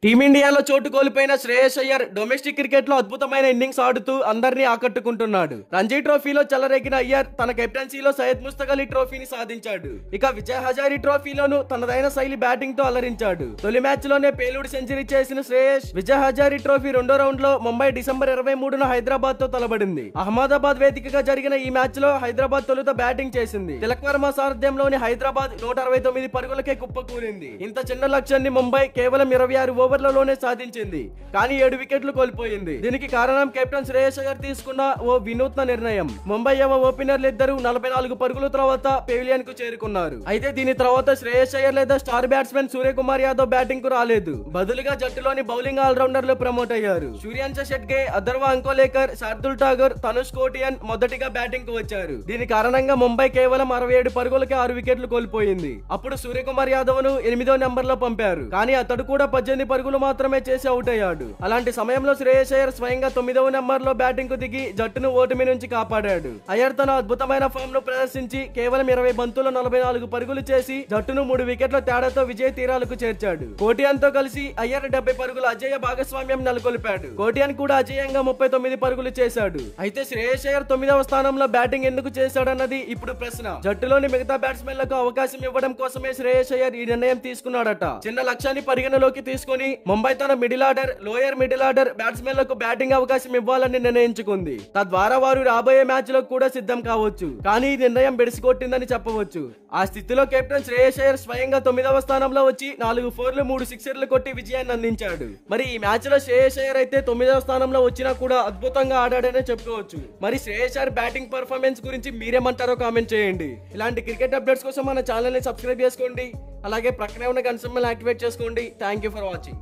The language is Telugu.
టీమిండియాలో చోటు కోల్పోయిన శ్రేయస్ అయ్యర్ డొమెస్టిక్ క్రికెట్ లో అద్భుతమైన ఇన్నింగ్స్ ఆడుతూ అందరినీ ఆకట్టుకుంటున్నాడు. రంజీ ట్రోఫీలో చెలరేగిన అయ్యర్ తన కెప్టెన్సీలో సయ్యద్ ముస్తక్ అలీ ట్రోఫీని సాధించాడు. ఇక విజయ్ హజారీ ట్రోఫీలోనూ తనదైన శైలి బ్యాటింగ్ తో అలరించాడు. తొలి మ్యాచ్ లోనే పేలుడు సెంచరీ చేసిన శ్రేయస్ విజయ్ హజారీ ట్రోఫీ రెండో రౌండ్ లో ముంబై డిసెంబర్ 23న హైదరాబాద్ తో తలబడింది. అహ్మదాబాద్ వేదికగా జరిగిన ఈ మ్యాచ్ లో హైదరాబాద్ తొలుత బ్యాటింగ్ చేసింది. తిలక్ వర్మ సారథ్యంలోని హైదరాబాద్ 169 పరుగులకే కుప్పకూలింది. ఇంత చిన్న లక్ష్యాన్ని ముంబై కేవలం 26 ఓవర్లలోనే సాధించింది. కానీ 7 వికెట్లు కోల్పోయింది. దీనికి కారణం కెప్టెన్ శ్రేయస్ అయ్యర్ తీసుకున్న ఓ వినూత్న నిర్ణయం. ముంబై యువ ఓపెనర్లు ఇద్దరు 44 పరుగుల తర్వాత పెవిలియన్ కు చేరుకున్నారు. అయితే దీని తర్వాత శ్రేయస్ అయ్యర్ లేదా star batsmen Suryakumar Yadav batting కు రాలేదు. బదులుగా జట్టులోని బౌలింగ్ ఆల్రౌండర్లు ప్రమోట్ అయ్యారు. సూర్యాంశ షెట్కే, అథర్వ అంకోలేకర్, శార్దుల్ ఠాగూర్, తనుష్ కోటియన్ మొదటిగా బ్యాటింగ్ కు వచ్చారు. దీని కారణంగా ముంబై కేవలం 67 పరుగులకే 6 వికెట్లు కోల్పోయింది. అప్పుడు సూర్యకుమార్ యాదవ్ ను 8వ నెంబర్ లో పంపారు. కానీ అతడు కూడా 18 పరుగులు మాత్రమే చేసి అవుట్ అయ్యాడు. అలాంటి సమయంలో శ్రేయస్ అయ్యర్ స్వయంగా 9వ నెంబర్ లో బ్యాటింగ్ కు దిగి జట్టును ఓటమి నుంచి కాపాడాడు. అయ్యర్ తన అద్భుతమైన ఫామ్ ను ప్రదర్శించి కేవలం 20 బంతుల్లో 44 పరుగులు చేసి జట్టును 3 వికెట్ల తేడాతో విజయ తీరాలకు చేర్చాడు. కోటియన్ తో కలిసి అయ్యర్ 70 పరుగుల అజేయ భాగస్వామ్యం నెలకొల్పాడు. కోటియన్ కూడా అజేయంగా 39 పరుగులు చేశాడు. అయితే శ్రేయస్ అయ్యర్ 9వ స్థానంలో బ్యాటింగ్ ఎందుకు చేశాడన్నది ఇప్పుడు ప్రశ్న. జట్టులోని మిగతా బ్యాట్స్మెన్లకు అవకాశం ఇవ్వడం కోసమే శ్రేయస్ అయ్యర్ ఈ నిర్ణయం తీసుకున్నాడట. చిన్న లక్ష్యాన్ని పరిగణలోకి తీసుకుని ముంబై తన middle order, lower middle order బ్యాట్స్మెన్లకు బ్యాటింగ్ అవకాశం ఇవ్వాలని నిర్ణయించుకుంది. తద్వారా వారు రాబోయే మ్యాచ్ లో కూడా సిద్ధం కావచ్చు. కానీ ఈ నిర్ణయం బెడిసికొట్టిందని చెప్పవచ్చు. ఆ స్థితిలో కెప్టెన్ శ్రేయస్ అయ్యర్ స్వయంగా 9వ స్థానంలో వచ్చి 4 ఫోర్లు 3 సిక్సర్లు కొట్టి విజయాన్ని అందించాడు. మరి ఈ మ్యాచ్ లో శ్రేయస్ అయ్యర్ అయితే 9వ స్థానంలో వచ్చినా కూడా అద్భుతంగా ఆడాడనే చెప్పుకోవచ్చు. మరి శ్రేయస్ అయ్యర్ బ్యాటింగ్ పర్ఫార్మెన్స్ గురించి మీరేమంటారో కామెంట్ చేయండి. ఇలాంటి క్రికెట్ అప్డేట్స్ కోసం మన ఛానల్ ని సబ్స్క్రైబ్ చేసుకోండి. అలాగే ప్రక్కనే ఉన్న గంట సింబల్ యాక్టివేట్ చేసుకోండి. Thank you for watching.